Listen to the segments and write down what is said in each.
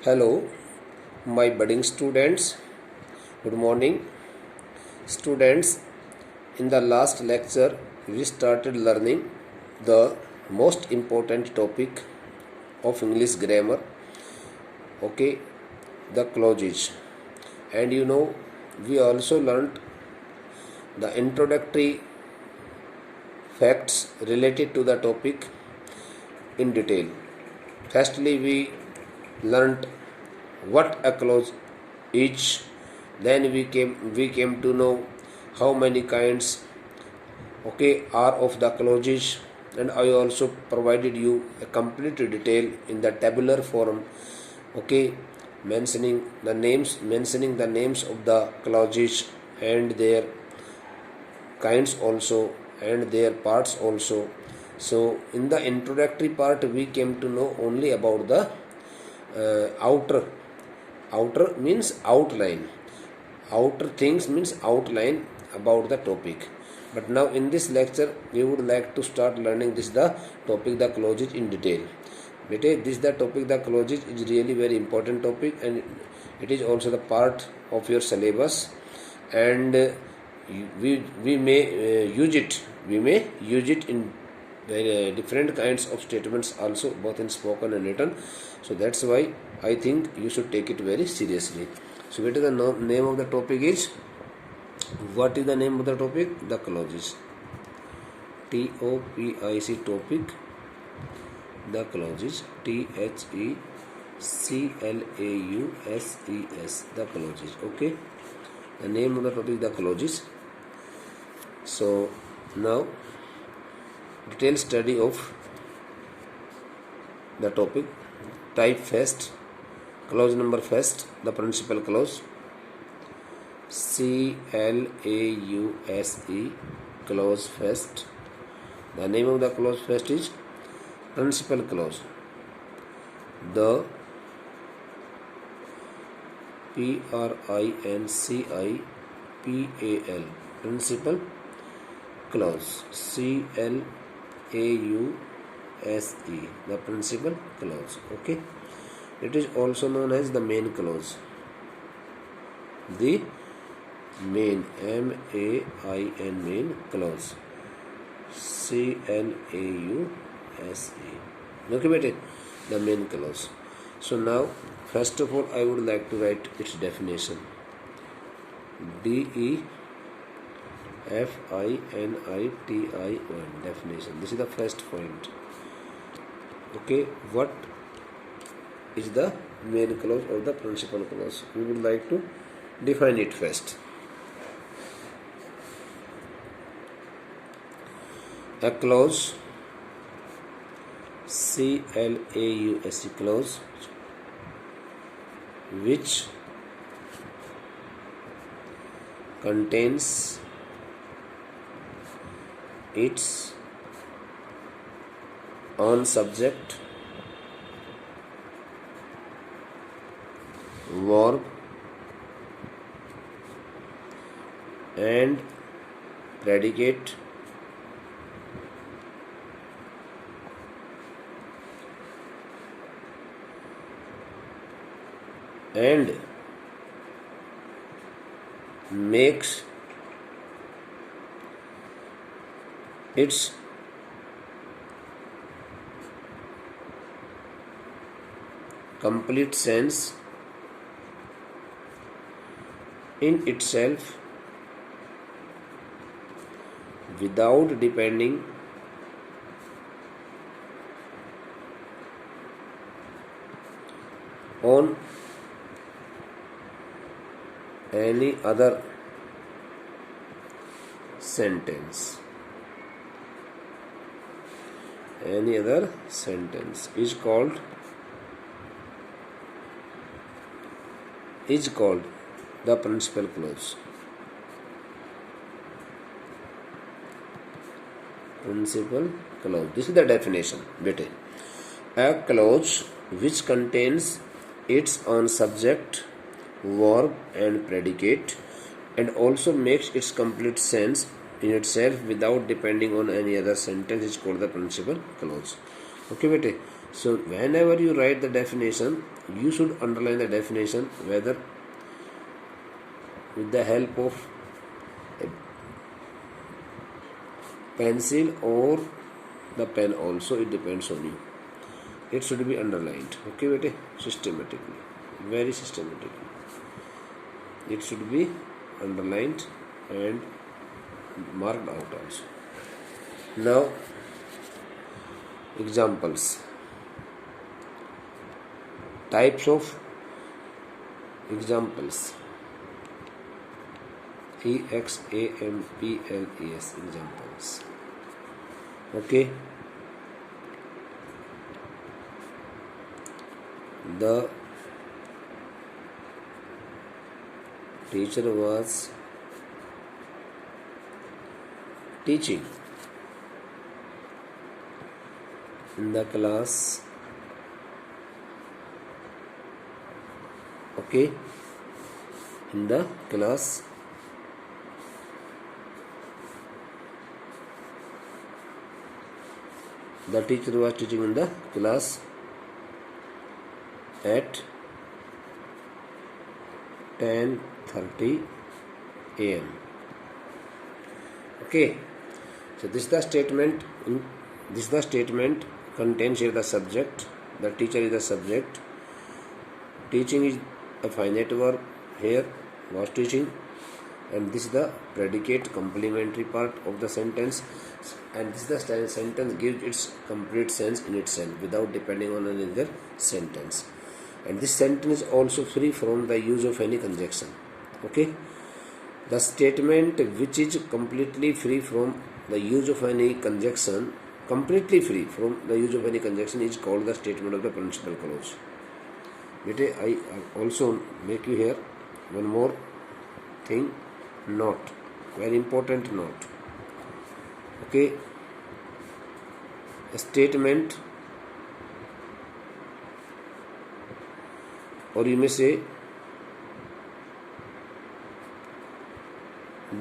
Hello, my budding students. Good morning, students. In the last lecture, we started learning the most important topic of English grammar. Okay, the clauses, and we also learned the introductory facts related to the topic in detail. Firstly, we learnt what a clause is. Then we came to know how many kinds are of the clauses, and I also provided you a complete detail in the tabular form, mentioning the names of the clauses and their kinds also and their parts also. So in the introductory part we came to know only about the outer means outline, outer things means outline about the topic. But now in this lecture we would like to start learning this the topic the clauses in detail. This the topic the clauses is really very important topic, and it is also the part of your syllabus, and we may use it in different kinds of statements also, both in spoken and written. So that's why I think you should take it very seriously. So what is the name of the topic is? What is the name of the topic? The clauses. TOPIC topic. The clauses. THECLAUSES. The clauses. Okay. The name of the topic the clauses. So now detailed study of the topic. Type first. Clause number first. The principal clause. CLAUSE. Clause first. The name of the clause first is principal clause. The PRINCIPAL principal clause. CLAUSE, the principal clause. Okay, it is also known as the main clause. The main, main clause. CLAUSE. Okay, bete, the main clause. So now first of all I would like to write its definition. DEFINITION. Definition. This is the first point. Okay, what is the main clause or the principal clause? We would like to define it first. A clause, CLAUSE clause, which contains its own subject, verb, and predicate, and makes its complete sense in itself without depending on any other sentence. Any other sentence is called the principal clause. Principal clause. This is the definition. Bete. A clause which contains its own subject, verb, and predicate, and also makes its complete sense in itself without depending on any other sentence is called the principal clause. Okay, bete. So whenever you write the definition, you should underline the definition, whether with the help of a pencil or the pen also, it depends on you. It should be underlined, okay bete, systematically, very systematically. It should be underlined and marked out also. Now examples, types of examples. EXAMPLES, examples. Okay. The teacher was teaching in the class. Okay. In the class. The teacher was teaching in the class at 10:30 a.m. Okay. So this is the statement. This is the statement contains here the subject. The teacher is the subject. Teaching is a finite verb. Here was teaching, and this is the predicate complementary part of the sentence, and this is the sentence gives its complete sense in itself without depending on another sentence. And this sentence is also free from the use of any conjunction. Okay. The statement which is completely free from the use of any conjunction, is called the statement of the principal clause. Bete, I also make you here one more thing, note, very important note. Okay. A statement, or you may say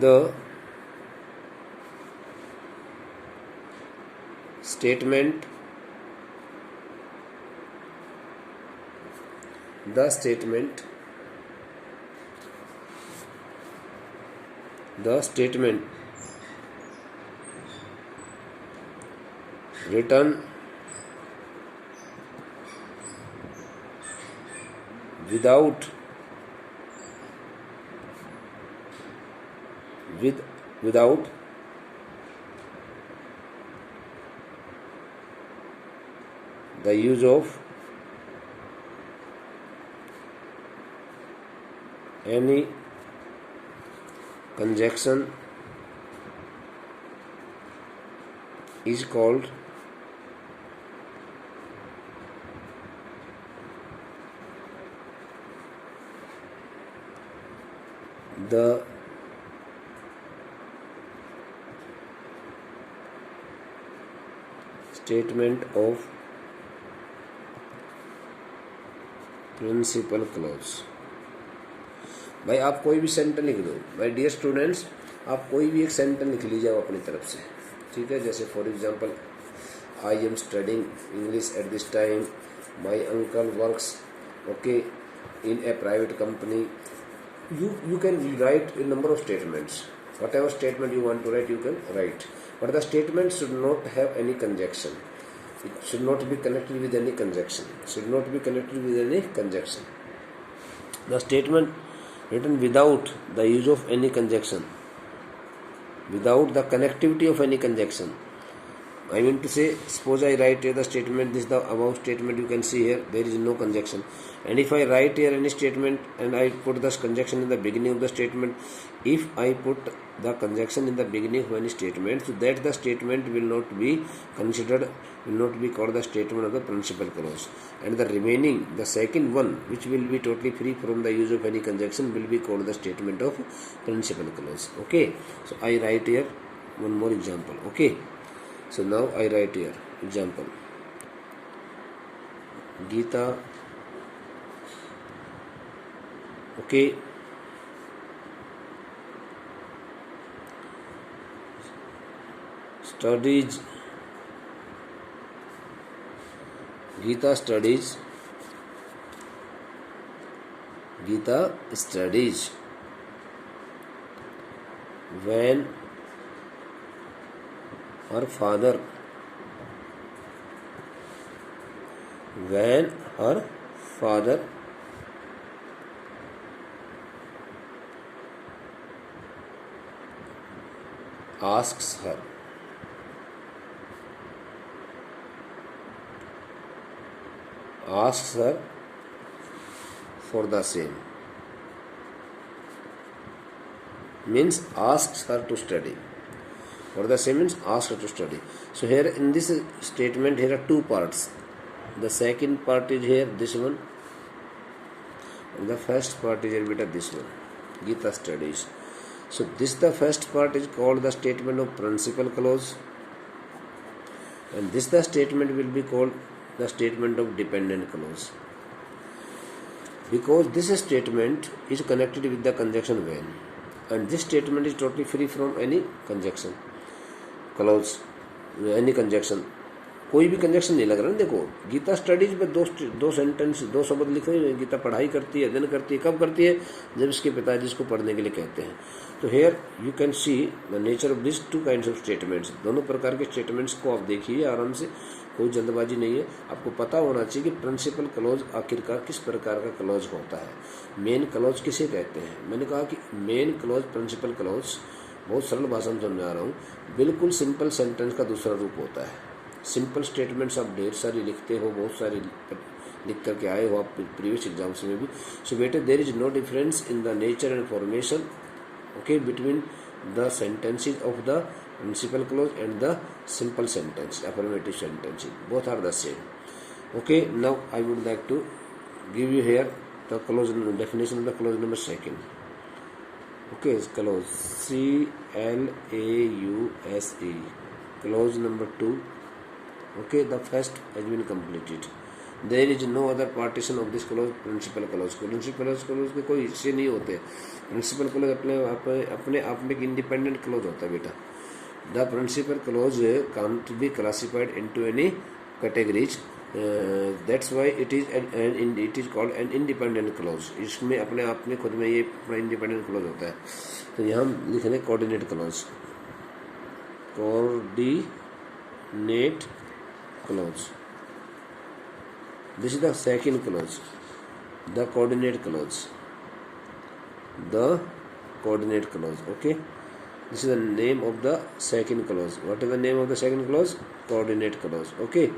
the statement written without the use of any conjunction is called the statement of principal clause. भाई आप कोई भी sentence लिख दो, भाई dear students आप कोई भी एक सेंटेंस लिख लीजिए अपनी तरफ से, ठीक है। जैसे for example I am studying English at this time, my uncle works okay in A private company. You can write a number of statements. Whatever statement you want to write, you can write. But the statement should not have any conjunction. It should not be connected with any conjunction. The statement written without the use of any conjunction, without the connectivity of any conjunction. I mean to say, suppose I write here the statement, this is the above statement, you can see here there is no conjunction. And if I write here any statement and I put this conjunction in the beginning of the statement, if I put the conjunction in the beginning of any statement, so that the statement will not be considered, will not be called the statement of the principal clause. And the remaining, the second one, which will be totally free from the use of any conjunction, will be called the statement of principal clause. Okay. So I write here one more example. Okay. So now I write here example. Geeta, okay, studies Geeta studies when her father asks her for the same. Means asks her to study. For the same means asks her to study. So here in this statement, here are two parts. The second part is here, this one, and the first part is here, beta, this one. Geeta studies. So this, the first part is called the statement of principal clause, and this the statement will be called the statement of dependent clause, because this statement is connected with the conjunction when, and this statement is totally free from any conjunction clause, any conjunction. कोई भी conjunction नहीं लग रहा ना. देखो, Gita studies में दो sentence, दो शब्द लिख रही है. गीता पढ़ाई करती है, अध्ययन करती है. कब करती है? जब इसके पिताजी इसको पढ़ने के लिए कहते हैं. तो here you can see the nature of this two kinds of statements. दोनों प्रकार के स्टेटमेंट्स को आप देखिए आराम से, कोई जल्दबाजी नहीं है. आपको पता होना चाहिए कि प्रिंसिपल क्लॉज आखिरकार किस प्रकार का क्लॉज होता है. मेन क्लॉज किसे कहते हैं? मैंने कहा कि मेन क्लॉज, प्रिंसिपल क्लॉज, बहुत सरल भाषा में समझा रहा हूँ, बिल्कुल सिंपल सेंटेंस का दूसरा रूप होता है. सिंपल स्टेटमेंट्स आप ढेर सारी लिखते हो, बहुत सारी लिख करके आए हो आप प्रीवियस एग्जाम्स में भी. सो बेटे, there is no difference in the nature and formation, okay, between the sentences of the principal clause and the simple sentence, affirmative sentences, both are the same. Okay, now I would like to give you here the clause definition of the clause number second. Okay, clause CLAUSE, clause number 2. Okay, the first has been completed. There is no other partition of this clause, principal clause. Principal clause के कोई हिस्से नहीं होते. Principal clause अपने आप में एक independent clause होता है बेटा. The principal clause can't be classified into any categories. That's why it is called an independent clause. इसमें अपने आप में खुद में ये अपना independent clause होता है. तो यहाँ हम लिख रहे हैं coordinate clause. Coordinate clause. This is the second clause, the coordinate clause. Okay, this is the name of the second clause. What is the name of the second clause? Coordinate clause. Okay,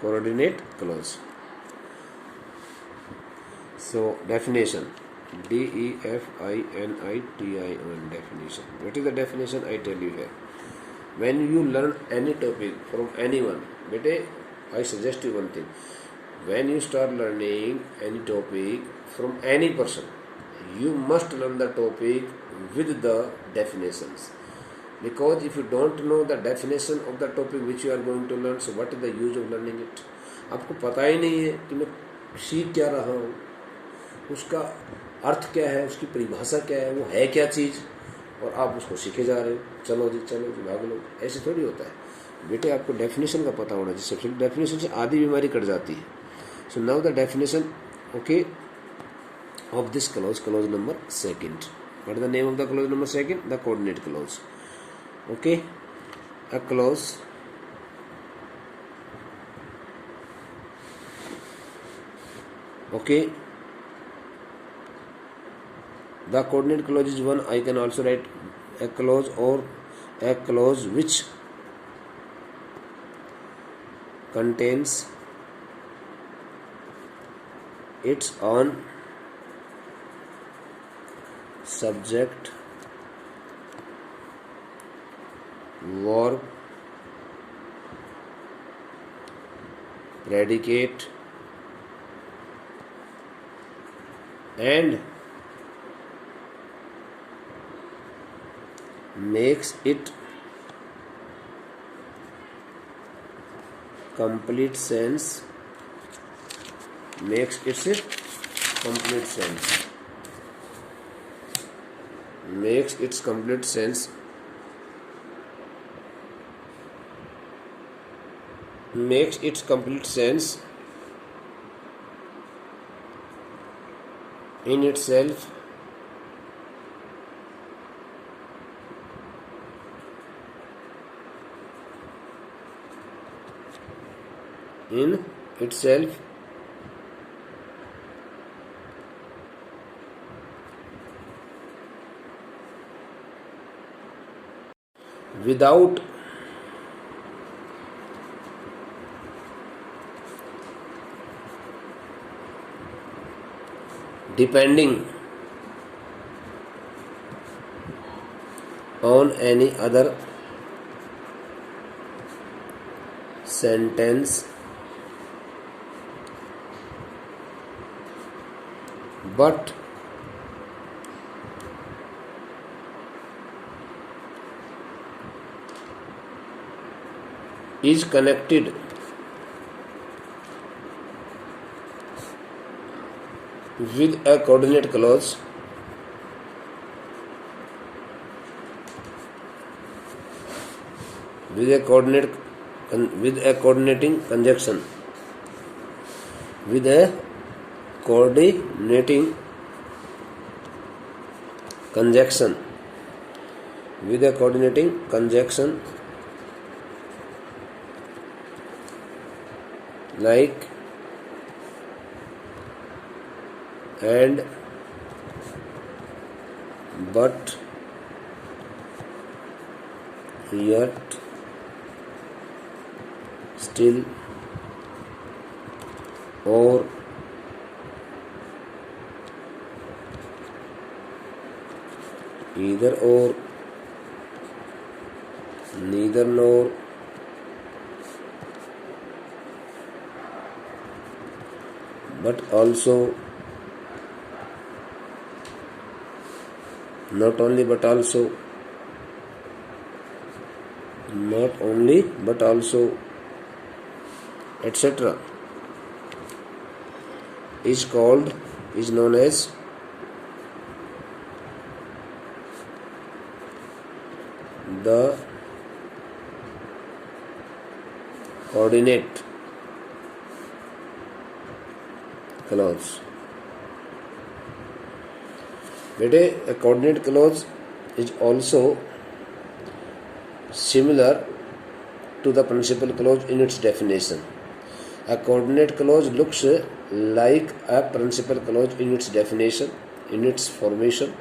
coordinate clause. So definition, DEFINITION, definition. What is the definition? I tell you here. When you learn any topic from anyone, bete, I suggest you one thing. When you start learning any topic from any person, you must learn the topic with the definitions. Because if you don't know the definition of the topic which you are going to learn, so what is the use of learning it? आपको पता ही नहीं है कि मैं सीख क्या रहा हूँ, उसका अर्थ क्या है, उसकी परिभाषा क्या है, वो है क्या चीज़, और आप उसको सीखे जा रहे हो. चलो जी भाग लो, ऐसे थोड़ी होता है बेटे. आपको डेफिनेशन का पता होना चाहिए. सबसे डेफिनेशन से आधी बीमारी कट जाती है. So now the definition, okay, of this clause, clause number second. What is the name of the clause number second? The coordinate clause. Okay, a clause okay, the coordinate clause is one. I can also write a clause or a clause which contains its own subject, verb, predicate and makes it complete sense, makes its complete sense, makes its complete sense, makes its complete sense in itself in itself without depending on any other sentence but is connected with a coordinate clause with a coordinating conjunction with a coordinating conjunction with a coordinating conjunction like and but yet still or either or neither nor but also not only but also not only but also etc. is known as the coordinate clause. बेटे a coordinate clause is also similar to the principal clause in its definition. A coordinate clause looks like a principal clause in its definition, in its formation,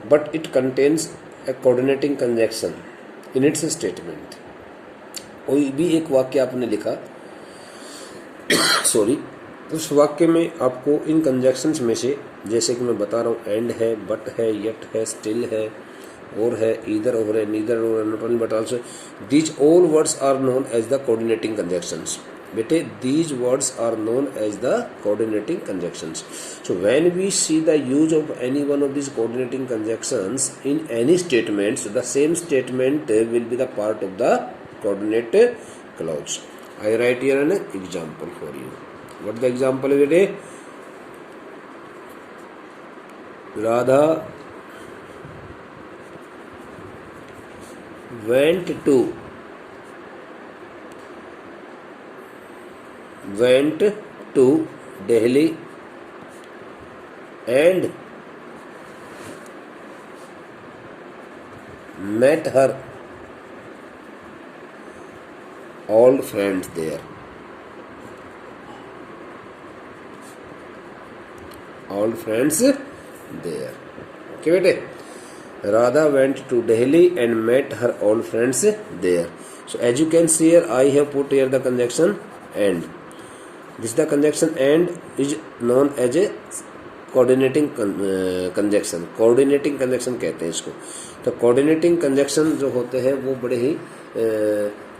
but it contains a coordinating conjunction in its statement. कोई भी एक वाक्य आपने लिखा sorry उस वाक्य में आपको इन कंजक्शंस में से जैसे कि मैं बता रहा हूँ एंड है, बट है, यट है, स्टिल है, और है, ईदर और है, नीदर और not only but also, these all words are known as the coordinating conjunctions. बेटे these words are known as the coordinating conjunctions. So when we see the use of any one of this coordinating conjunctions in any statements, the same statement will be the part of the coordinate clause. I write here an example for you. What the example is today? Radha went to Delhi and met her old friends there. Old friends there. Okay, बेटे. Radha went to Delhi and met her old friends there. So as you can see here, I have put here the conjunction and. This the conjunction and is known as a coordinating conjunction. Coordinating conjunction कहते हैं इसको. तो coordinating conjunction जो होते हैं वो बड़े ही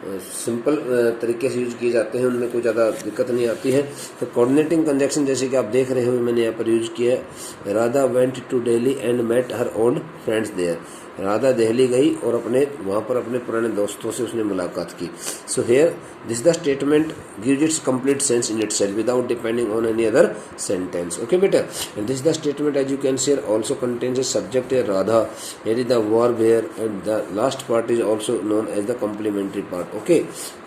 simple तरीके से यूज किए जाते हैं, उनमें कोई ज़्यादा दिक्कत नहीं आती है. तो कोऑर्डिनेटिंग कंजक्शन जैसे कि आप देख रहे हो मैंने यहाँ पर यूज किया है. Radha went to Delhi and met her old friends there. Radha Delhi गई और वहाँ पर अपने पुराने दोस्तों से उसने मुलाकात की. So here this the statement gives its complete sense in itself without depending on any other sentence. Okay बेटा. And this the statement as you can see also contains a subject है Radha, here is the verb here and the last part is also known as the complementary part. Okay,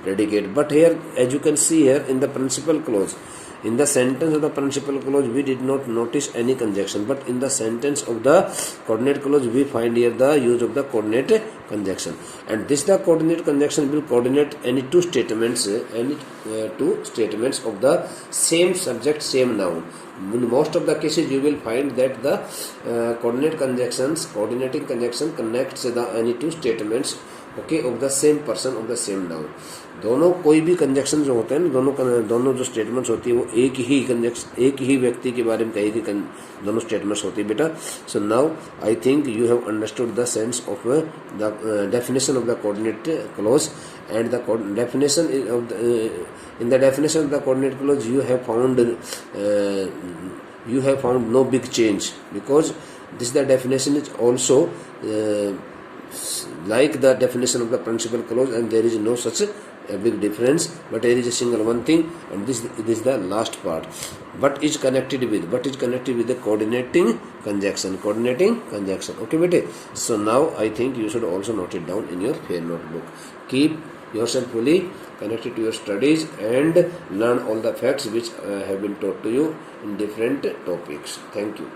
predicate. But here as you can see here in the principal clause In the sentence of the principal clause, we did not notice any conjunction, but in the sentence of the coordinate clause, we find here the use of the coordinate conjunction. And this the coordinate conjunction will coordinate any two statements of the same subject, same noun. In most of the cases, you will find that the coordinating conjunction connects the any two statements, okay, of the same person, of the same noun. दोनों कोई भी conjunction जो होते हैं, दोनों जो statements होती है वो एक ही व्यक्ति के बारे में कही गई दोनों स्टेटमेंट्स होती है बेटा. So now I think you have understood the sense of the definition of the coordinate clause and the definition of in the definition of the coordinate clause you have found no big change, because this the definition is also like the definition of the principal clause, and there is no such a big difference, but there is a single one thing, and this is the last part. But is connected with the coordinating conjunction. Okay bete. So now I think you should also note it down in your fair notebook. Keep yourself fully connected to your studies and learn all the facts which have been taught to you in different topics. Thank you.